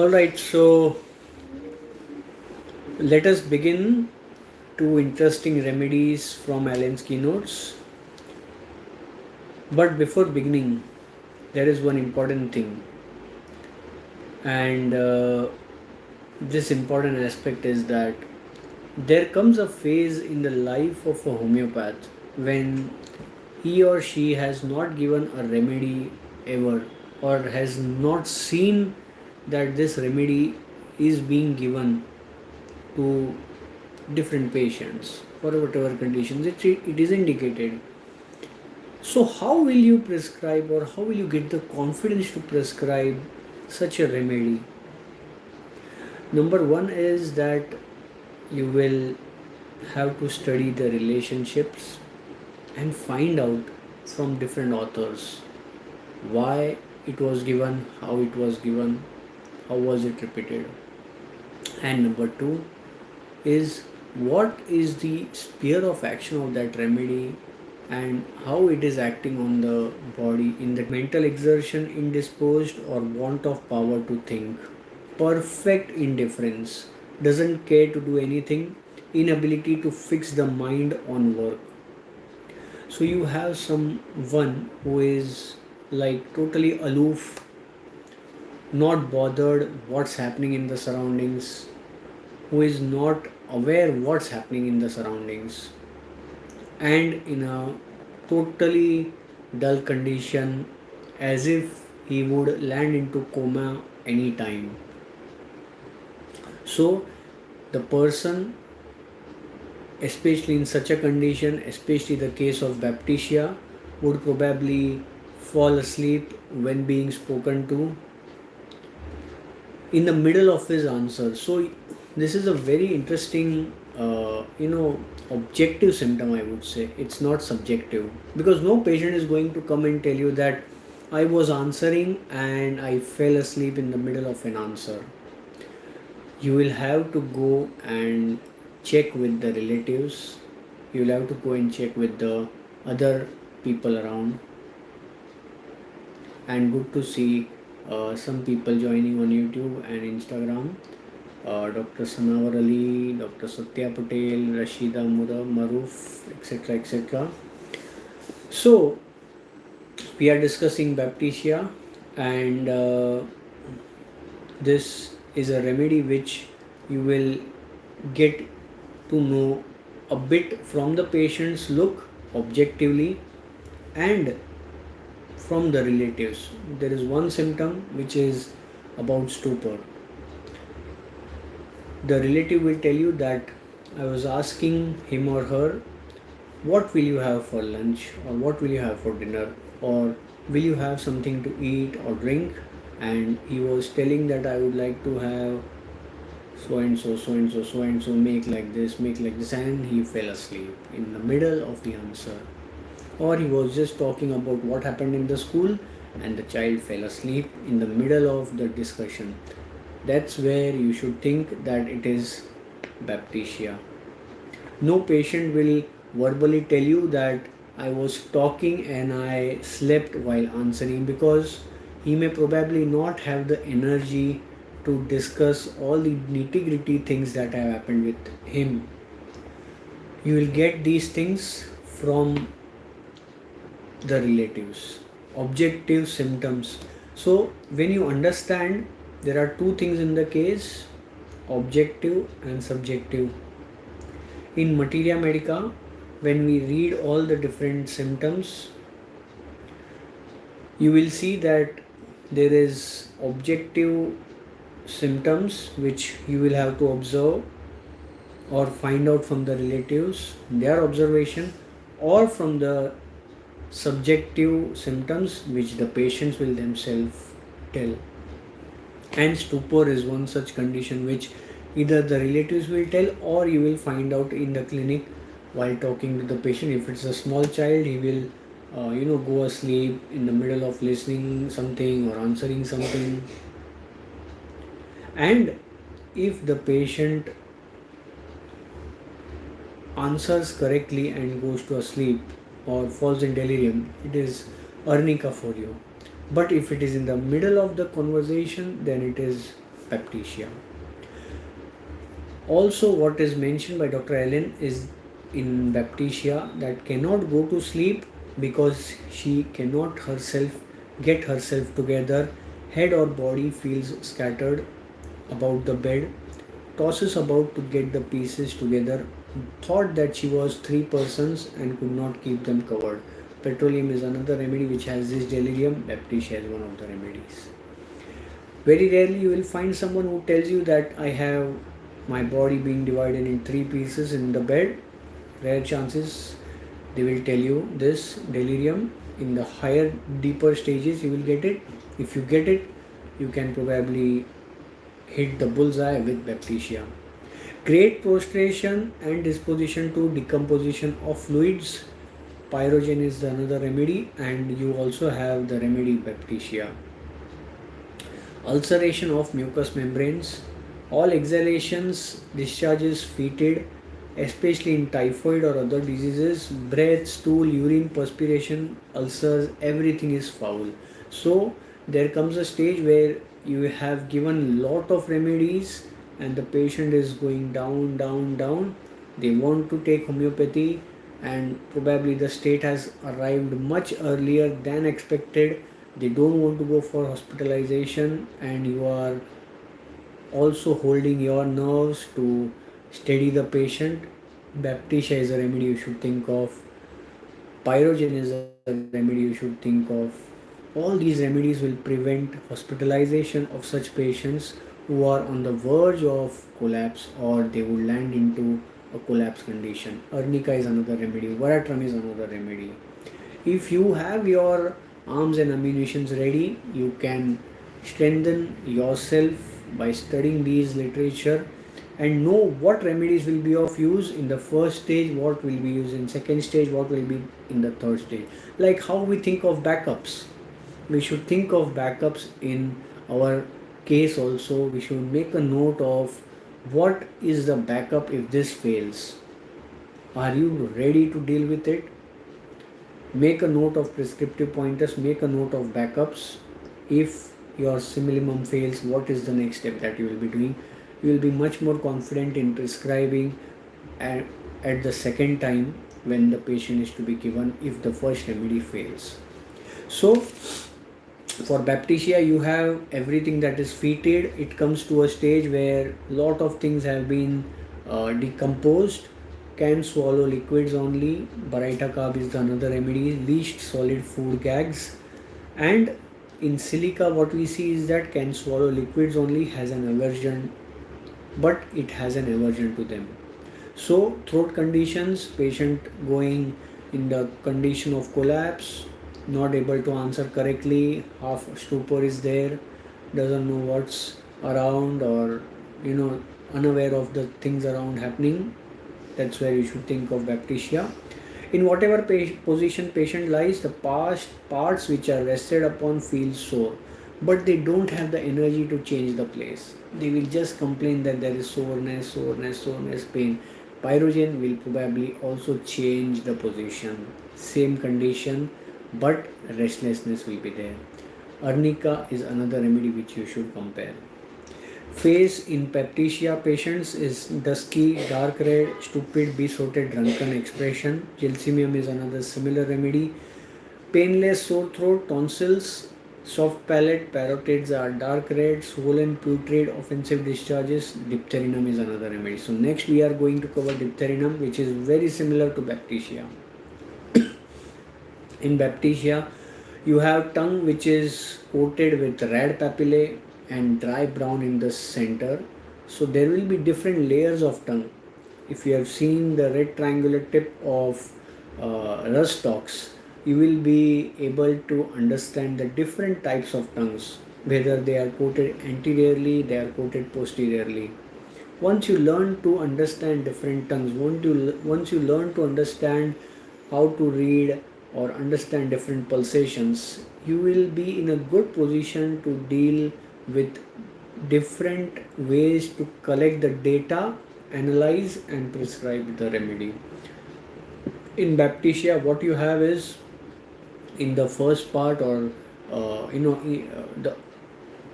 Alright, so let us begin two interesting remedies from Alan's keynotes. But before beginning, there is one important thing, and this important aspect is that there comes a phase in the life of a homeopath when he or she has not given a remedy ever, or has not seen that this remedy is being given to different patients for whatever conditions it is indicated. So, how will you prescribe, or how will you get the confidence to prescribe such a remedy? Number one is that you will have to study the relationships and find out from different authors why it was given, how it was given, how was it repeated. And number two is what is the sphere of action of that remedy and how it is acting on the body in the mental exertion, indisposed, or want of power to think, perfect indifference, doesn't care to do anything, inability to fix the mind on work. So you have someone who is like totally aloof, not bothered what's happening in the surroundings, who is not aware what's happening in the surroundings, and in a totally dull condition, as if he would land into coma anytime. So the person, especially in such a condition, especially the case of Baptisia, would probably fall asleep when being spoken to in the middle of his answer. So this is a very interesting, objective symptom, I would say. It's not subjective, because no patient is going to come and tell you that I was answering and I fell asleep in the middle of an answer. You will have to go and check with the relatives. You will have to go and check with the other people around. And good to see some people joining on YouTube and Instagram. Dr. Sanawar Ali, Dr. Satya Patel, Rashida Maruf, etc. etc. So, we are discussing Baptisia, and this is a remedy which you will get to know a bit from the patient's look objectively and from the relatives. There is one symptom which is about stupor. The relative will tell you that I was asking him or her, what will you have for lunch, or what will you have for dinner, or will you have something to eat or drink? And he was telling that I would like to have so and so, so and so, so and so, make like this, and he fell asleep in the middle of the answer. Or he was just talking about what happened in the school and the child fell asleep in the middle of the discussion. That's where you should think that it is Baptisia. No patient will verbally tell you that I was talking and I slept while answering, because he may probably not have the energy to discuss all the nitty-gritty things that have happened with him. You will get these things from the relatives. Objective symptoms. So when you understand, there are two things in the case: objective and subjective. In Materia Medica, when we read all the different symptoms, you will see that there is objective symptoms which you will have to observe or find out from the relatives, their observation, or from the subjective symptoms which the patients will themselves tell. And stupor is one such condition which either the relatives will tell or you will find out in the clinic while talking to the patient. If it's a small child, he will go asleep in the middle of listening something or answering something. And if the patient answers correctly and goes to sleep or falls in delirium, it is arnica for you. But if it is in the middle of the conversation, then it is Baptisia. Also, what is mentioned by Dr. Ellen is in Baptisia that cannot go to sleep because she cannot herself get herself together. Head or body feels scattered about the bed, tosses about to get the pieces together, thought that she was three persons and could not keep them covered. Petroleum is another remedy which has this delirium. Baptisia is one of the remedies. Very rarely you will find someone who tells you that I have my body being divided in three pieces in the bed. Rare chances they will tell you this delirium. In the higher, deeper stages, you will get it. If you get it, you can probably hit the bullseye with Baptisia. Great prostration and disposition to decomposition of fluids. Pyrogen is another remedy, and you also have the remedy Baptisia. Ulceration of mucous membranes. All exhalations, discharges fetid, especially in typhoid or other diseases, breath, stool, urine, perspiration, ulcers, everything is foul. So there comes a stage where you have given lot of remedies and the patient is going down, down, down. They want to take homeopathy and probably the state has arrived much earlier than expected. They don't want to go for hospitalization and you are also holding your nerves to steady the patient. Baptisia is a remedy you should think of. Pyrogen is a remedy you should think of. All these remedies will prevent hospitalization of such patients who are on the verge of collapse or they would land into a collapse condition. Arnica is another remedy. Varatram is another remedy. If you have your arms and ammunitions ready, you can strengthen yourself by studying these literature and know what remedies will be of use in the first stage, what will be used in second stage, what will be in the third stage. Like how we think of backups. We should think of backups in our case also. We should make a note of what is the backup if this fails. Are you ready to deal with it? Make a note of prescriptive pointers, make a note of backups. If your similimum fails, what is the next step that you will be doing? You will be much more confident in prescribing at the second time when the patient is to be given if the first remedy fails. So for Baptisia you have everything that is fetid. It comes to a stage where lot of things have been decomposed. Can swallow liquids only. Baraita carb is the another remedy. Least solid food gags. And in silica what we see is that can swallow liquids only has an aversion, but it has an aversion to them. So throat conditions, patient going in the condition of collapse, not able to answer correctly, half stupor is there, doesn't know what's around or unaware of the things around happening. That's where you should think of Baptisia. In whatever position patient lies, the past parts which are rested upon feel sore, but they don't have the energy to change the place. They will just complain that there is soreness, pain. Pyrogen will probably also change the position, same condition, but restlessness will be there. Arnica is another remedy which you should compare. Face in Baptisia patients is dusky, dark red, stupid, besotted, drunken expression. Gelsemium is another similar remedy. Painless sore throat, tonsils, soft palate, parotids are dark red, swollen, putrid, offensive discharges. Diptherinum is another remedy. So next we are going to cover diptherinum, which is very similar to Baptisia. In Baptisia, you have tongue which is coated with red papillae and dry brown in the center. So there will be different layers of tongue. If you have seen the red triangular tip of rust stalks, you will be able to understand the different types of tongues, whether they are coated anteriorly, they are coated posteriorly. Once you learn to understand different tongues, once you learn to understand how to read or understand different pulsations, you will be in a good position to deal with different ways to collect the data, analyze and prescribe the remedy. In Baptisia, what you have is in the first part or the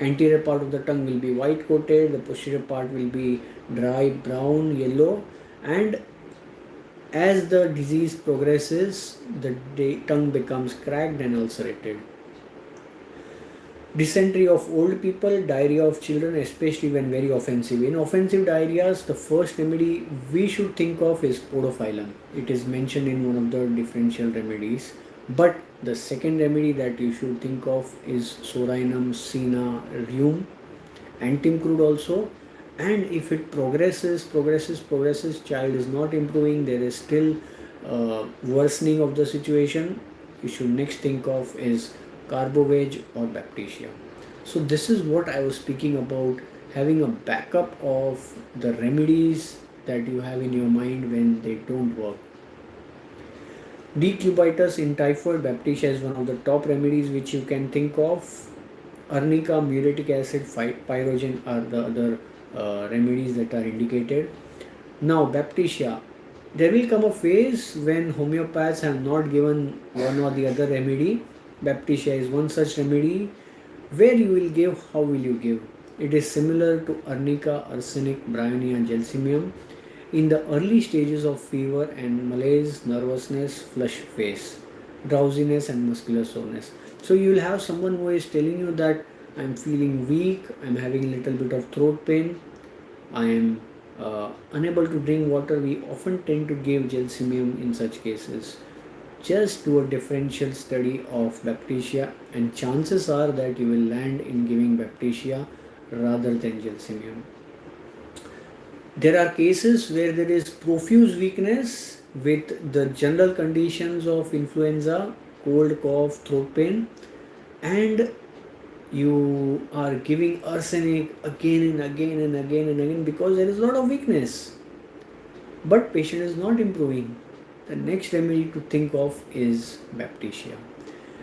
Anterior part of the tongue will be white coated, the posterior part will be dry brown yellow, and as the disease progresses, the tongue becomes cracked and ulcerated. Dysentery of old people, diarrhea of children, especially when very offensive. In offensive diarrheas, the first remedy we should think of is podophyllum. It is mentioned in one of the differential remedies. But the second remedy that you should think of is Sorinum, Sina, Rheum, Antimcrude also. And if it progresses, child is not improving, there is still worsening of the situation, you should next think of is Carbovage or Baptisia. So this is what I was speaking about, having a backup of the remedies that you have in your mind when they don't work. Decubitus in typhoid, Baptisia is one of the top remedies which you can think of. Arnica, muriatic acid, pyrogen are the other remedies that are indicated. Now, Baptisia. There will come a phase when homeopaths have not given one or the other remedy. Baptisia is one such remedy. Where you will give, how will you give? It is similar to arnica, arsenic, bryonia, gelsemium. In the early stages of fever and malaise, nervousness, flush face, drowsiness and muscular soreness. So you will have someone who is telling you that I am feeling weak, I am having a little bit of throat pain, I am unable to drink water. We often tend to give gelsemium in such cases. Just do a differential study of Baptisia, and chances are that you will land in giving Baptisia rather than gelsemium. There are cases where there is profuse weakness with the general conditions of influenza, cold, cough, throat pain, and you are giving arsenic again and again and again and again because there is a lot of weakness, but patient is not improving. The next remedy to think of is Baptisia.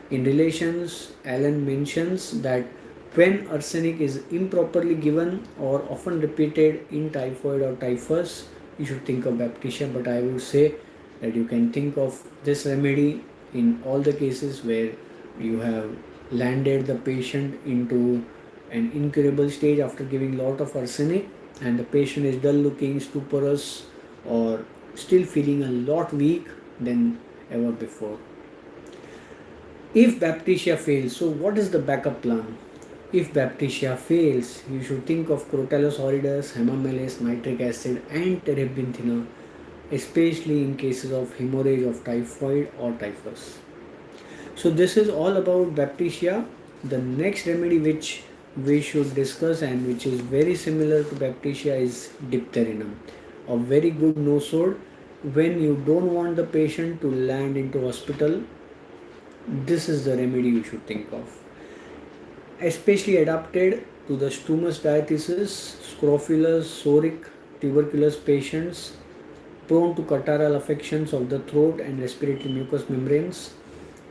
In relations, Allen mentions that when arsenic is improperly given or often repeated in typhoid or typhus, you should think of Baptisia, but I would say that you can think of this remedy in all the cases where you have landed the patient into an incurable stage after giving lot of arsenic and the patient is dull looking, stuporous, or still feeling a lot weak than ever before. If Baptisia fails, so what is the backup plan? If Baptisia fails, you should think of Crotalus horridus, hemamelis, nitric acid, and terebinthina, especially in cases of hemorrhage of typhoid or typhus. So this is all about Baptisia. The next remedy which we should discuss and which is very similar to Baptisia is diptherinum, a very good nosode. When you don't want the patient to land into hospital, this is the remedy you should think of. Especially adapted to the stumous diathesis, scrofulous, soric, tuberculous patients prone to catarrhal affections of the throat and respiratory mucous membranes.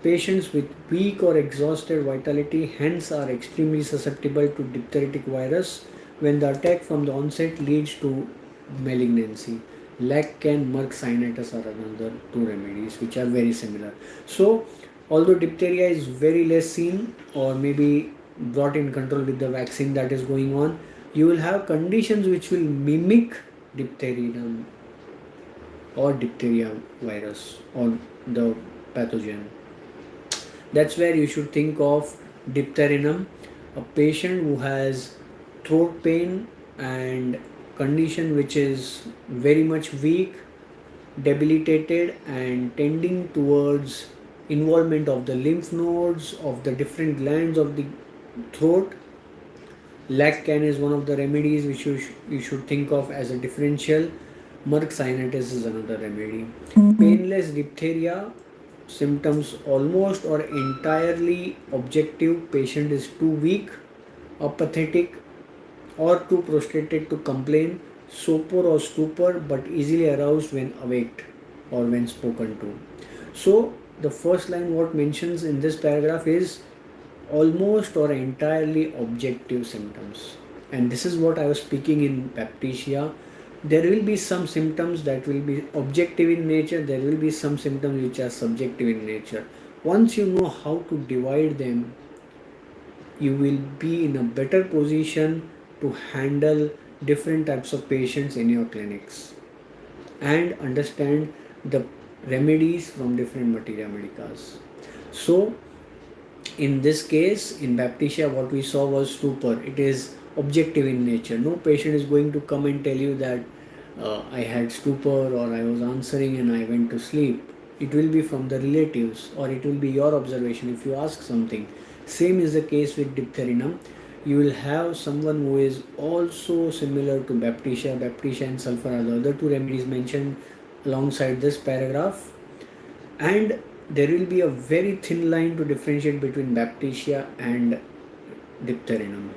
Patients with weak or exhausted vitality hence are extremely susceptible to diphtheritic virus when the attack from the onset leads to malignancy. Laccan, Merck cyanitis are another two remedies which are very similar. So, although diphtheria is very less seen or maybe brought in control with the vaccine that is going on, you will have conditions which will mimic diphtheria or diphtheria virus or the pathogen. That's where you should think of diptherinum, a patient who has throat pain and condition which is very much weak, debilitated and tending towards involvement of the lymph nodes of the different glands of the throat. Laccan is one of the remedies which you should think of as a differential. Merck cyanitis is another remedy. Painless diphtheria, symptoms almost or entirely objective. Patient is too weak, apathetic, or too prostrated to complain. Sopor or stupor, but easily aroused when awaked or when spoken to. So the first line what mentions in this paragraph is almost or entirely objective symptoms, and this is what I was speaking in Baptisia. There will be some symptoms that will be objective in nature, there will be some symptoms which are subjective in nature. Once you know how to divide them, you will be in a better position to handle different types of patients in your clinics and understand the remedies from different materia medicas. So in this case, in Baptisia, what we saw was stupor. It is objective in nature. No patient is going to come and tell you that I had stupor or I was answering and I went to sleep. It will be from the relatives or it will be your observation if you ask something. Same is the case with diptherinum. You will have someone who is also similar to Baptisia. Baptisia and sulfur are the other two remedies mentioned alongside this paragraph, and there will be a very thin line to differentiate between Baptisia and diptherinum.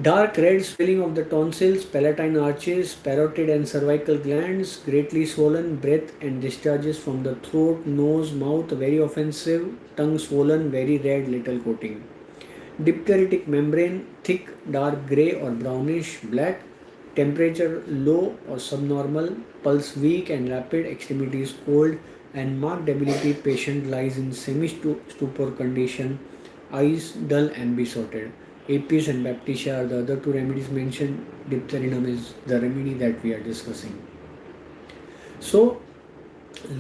Dark red swelling of the tonsils, palatine arches, parotid and cervical glands, greatly swollen, breath and discharges from the throat, nose, mouth, very offensive, tongue swollen, very red, little coating. Diphtheritic membrane, thick, dark grey or brownish black, temperature low or subnormal, pulse weak and rapid, extremities cold, and marked ability. Patient lies in semi-stupor condition, eyes dull and besotted. Apis and Baptisia are the other two remedies mentioned. Diptherinum is the remedy that we are discussing. So,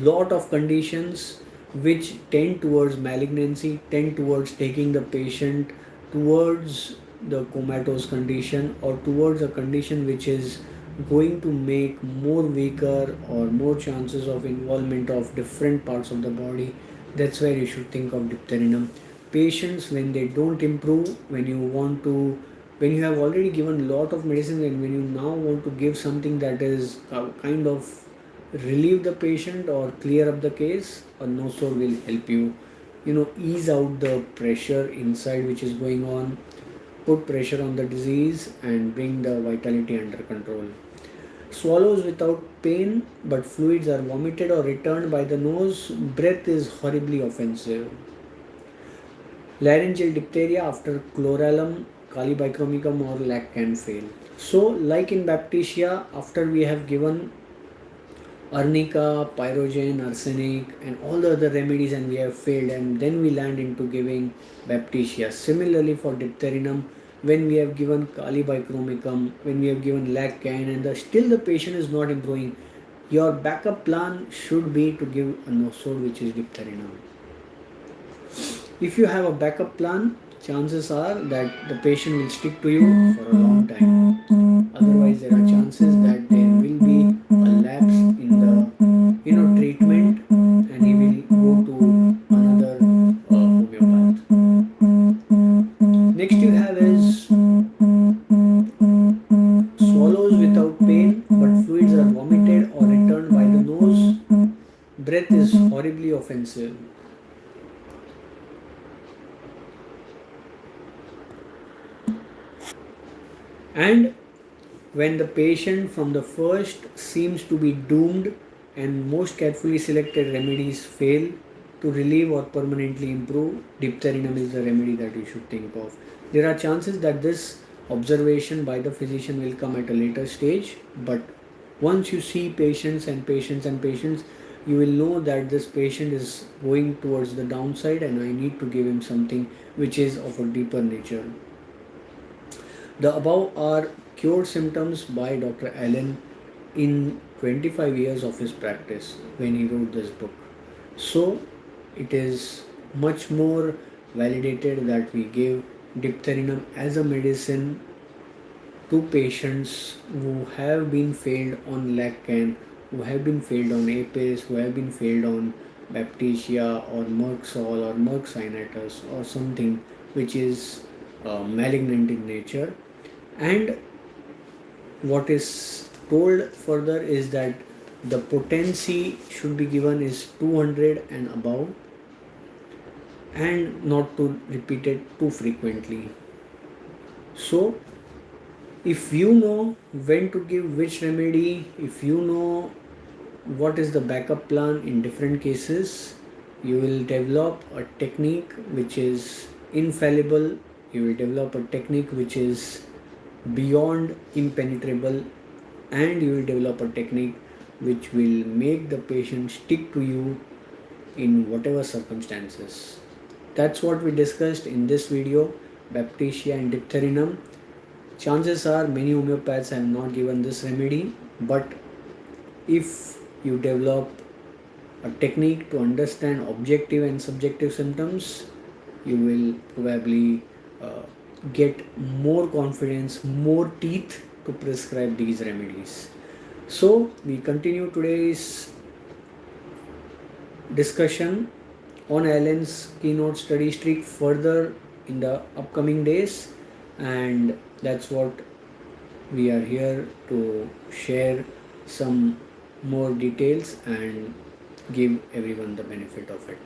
lot of conditions which tend towards malignancy, tend towards taking the patient towards the comatose condition or towards a condition which is going to make more weaker or more chances of involvement of different parts of the body. That's where you should think of diptherinum. Patients, when they don't improve, when you have already given lot of medicine and when you now want to give something that is kind of relieve the patient or clear up the case, a nosol will help you, ease out the pressure inside which is going on, put pressure on the disease and bring the vitality under control. Swallows without pain but fluids are vomited or returned by the nose. Breath is horribly offensive. Laryngeal diphtheria after chlorellum, calibicromicum or lac can fail. So like in Baptisia, after we have given arnica, pyrogen, arsenic and all the other remedies and we have failed, and then we land into giving Baptisia. Similarly for diptherinum, when we have given calibicromicum, when we have given laccan and still the patient is not improving, your backup plan should be to give a nosol which is diptherinum. If you have a backup plan, chances are that the patient will stick to you for a long time. Otherwise, there are chances that there will be a lapse in the treatment, and he will go to another homeopath. Next, you have is swallows without pain, but fluids are vomited or returned by the nose. Breath is horribly offensive. And when the patient from the first seems to be doomed and most carefully selected remedies fail to relieve or permanently improve, diptherinum is the remedy that you should think of. There are chances that this observation by the physician will come at a later stage, but once you see patients and patients and patients, you will know that this patient is going towards the downside and I need to give him something which is of a deeper nature. The above are cured symptoms by Dr. Allen in 25 years of his practice when he wrote this book. So it is much more validated that we give diptherinum as a medicine to patients who have been failed on Laccan, who have been failed on Apis, who have been failed on Baptisia or Merxol or Merck Sinitus or something which is malignant in nature. And what is told further is that the potency should be given is 200 and above and not to repeat it too frequently. So if you know when to give which remedy, if you know what is the backup plan in different cases, you will develop a technique which is infallible, you will develop a technique which is beyond impenetrable, and you will develop a technique which will make the patient stick to you in whatever circumstances. That's what we discussed in this video, Baptisia and diptherinum. Chances are many homeopaths have not given this remedy, but if you develop a technique to understand objective and subjective symptoms, you will probably uh, get more confidence, more teeth to prescribe these remedies. So, we continue today's discussion on Allen's keynote study streak further in the upcoming days, and that's what we are here to share some more details and give everyone the benefit of it.